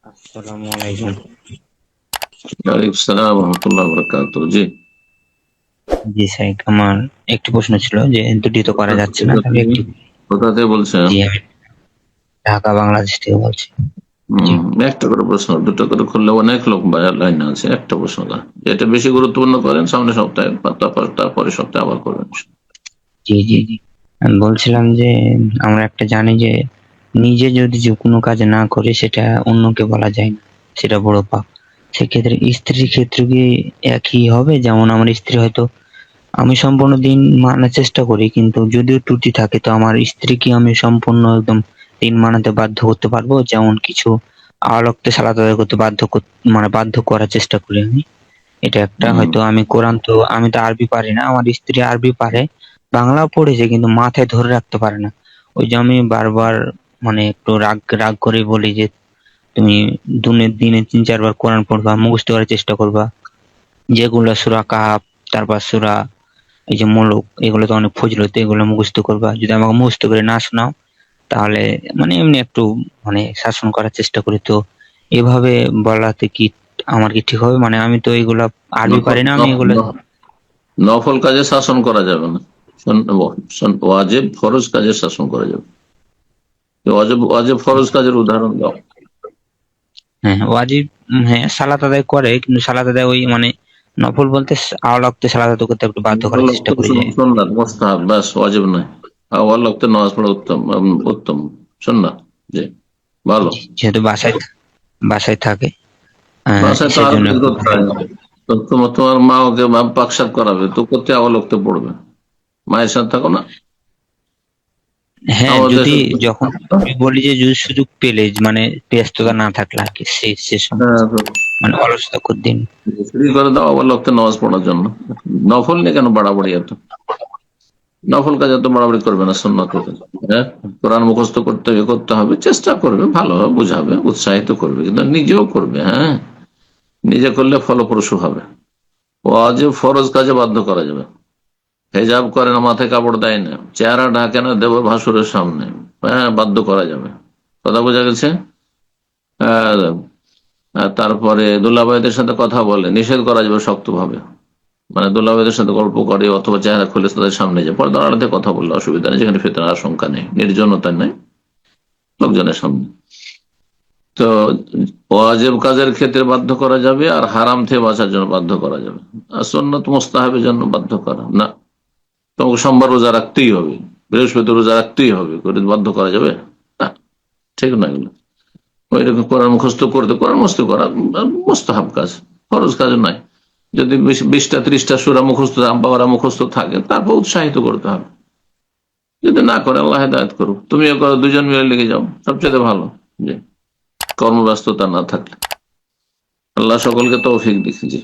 আসসালামু আলাইকুম। ওয়ালাইকুম আসসালাম রহমতুল্লাহ বরকাতুহ। জি, জি স্যার, আমার একটি প্রশ্ন ছিল যে দুটি তো করা কোথা যাচ্ছে না, থেকে তাহলে তুমি একটি। কোথা থেকে বলছেন? জি, আমি ঢাকা বাংলাদেশ থেকে বলছি। জি একটা করে প্রশ্ন, দুটো করে করলে অনেক লোক লাইন আছে। একটা প্রশ্ন না, যেটা বেশি গুরুত্বপূর্ণ করেন সামনের সপ্তাহে, তারপরে সপ্তাহে আবার করবেন। জি জি জি আমি বলছিলাম যে আমরা একটা জানি যে নিজে যদি যে কোনো কাজ না করে সেটা অন্যকে বলা যায় না, সেটা বড় পাপ। সেক্ষেত্রে স্ত্রীর ক্ষেত্রে কি একই হবে? যেমন আমার স্ত্রী হয়তো, আমি সম্পূর্ণ দিন মানার চেষ্টা করি, কিন্তু যদিও ত্রুটি থাকে, তো আমার স্ত্রীকে আমি সম্পূর্ণ একদম দিন মানাতে বাধ্য করতে পারবো? যেমন কিছু আওয়াক্তে সালাত আদায় করতে মানে বাধ্য করার চেষ্টা করি আমি। এটা একটা, হম হয়তো আমি কোরআন তো, আমি তো আরবি পারি না, আমার স্ত্রী আরবি পারে, বাংলাও পড়েছে কিন্তু মাথায় ধরে রাখতে পারে না। ওই যে আমি বারবার মানে একটু রাগ রাগ করে বলি যে তুমি দিনে 3-4 বার কোরআন পড়বা, মুখস্থ করার চেষ্টা করবা, যেগুলো সূরা কাহাফ, তারপর সূরা এই যে মুলুক, এগুলো তো অনেক ফজিলত, এগুলো মুখস্থ করবা। যদি আমাকে মুখস্থ করে না শোনাও, তাহলে মানে এমনি একটু মানে শাসন করার চেষ্টা করি। তো এভাবে বলাতে কি আমার কি ঠিক হবে? মানে আমি তো এগুলা আরবি নফল পারি না, আমি এগুলো। নফল কাজে শাসন করা যাবে না। ওয়াজিব ফরজ কাজে শাসন করা যাবে। ওয়াজিব ওয়াজিব ফরজ কাজের উদাহরণ দাও। হ্যাঁ, ওয়াজিব। হ্যাঁ, সালাত আদায় করে, কিন্তু সালাত আদায় ওই মানে নফল বলতে আওলাক্তে সালাত আদায় করতে একটু বাধ্য করার চেষ্টা করি যে। সুন্নাত মুস্তাহাব, ব্যাস, ওয়াজিব নয়। আওয়াল ওয়াক্তে নামাজ পড়া উত্তম, উত্তম সুন্নাত। জি, ভালো। যেহেতু বাসায় থাকে, বাসায় তো আরো সেজন্য কিছু একটু করতে হয় না। তো তোমার মা ওকে পাকশাপ করাবে, তো করতে আওয়াল ওয়াক্তে পড়বে। মায়ের সাথে থাকো না হ্যাঁ, আমাদের যদি সাথে। যখন আমি বলি যে যদি সুযোগ পেলে, মানে ব্যস্ততা না থাকলে আর কি, সে সময় হ্যাঁ, মানে অলসতা করে দিন। ফ্রি করে দাও আবার লোককে নামাজ পড়ার জন্য। নফল নিয়ে কেন বাড়াবাড়ি এত? নফল কাজ এত বাড়াবাড়ি করবে না, সুন্নত কাজ। হ্যাঁ, কোরআন মুখস্থ করতে হবে, চেষ্টা করবে, ভালোভাবে বুঝাবে, উৎসাহিত করবে, কিন্তু নিজেও করবে। হ্যাঁ, নিজে করলে ফলপ্রসূ হবে। ওয়াজিব ফরজ কাজে বাধ্য করা যাবে। হেজাব করে না, মাথায় কাপড় দেয় না, চেহারা ঢাকে না দেব ভাসুরের সামনে, হ্যাঁ, বাধ্য করা যাবে। কথা বোঝা গেছে? আহ, তারপরে দুলাভাইদের সাথে কথা বলে নিষেধ করা যাবে শক্তভাবে। মানে দুলাভাইদের সাথে গল্প করে অথবা চেহারা খুলে তাদের সামনে যে পর্দার আড়ালে কথা বললে অসুবিধা নেই, যেখানে ফিতনার আশঙ্কা নেই, নির্জনতা নেই, লোকজনের সামনে। তো ওয়াজিব কাজের ক্ষেত্রে বাধ্য করা যাবে, আর হারাম থেকে বাঁচার জন্য বাধ্য করা যাবে। আর সুন্নাত মুস্তাহাবের জন্য বাধ্য করা না। তোমাকে সোমবার রোজা রাখতেই হবে, বৃহস্পতি রোজা রাখতেই হবে করে বাধ্য করা যাবে না, ঠিক না এগুলো। ওই রকম কোরআন মুখস্থ করতে, কোরআন মুখস্থ করা মুস্তাহাব কাজ, ফরজ কাজ নয়। যদি 20টা 30টা সূরা মুখস্থ, বাবারা মুখস্থ থাকে, তারপর উৎসাহিত করতে হবে। যদি না করে আল্লাহ হেদায়েত করুক, তুমিও করো, দুজন মিলে লেগে যাও, সবচেয়ে ভালো। যে কর্মব্যস্ততা না থাকলে। আল্লাহ সকলকে তৌফিক দিচ্ছে।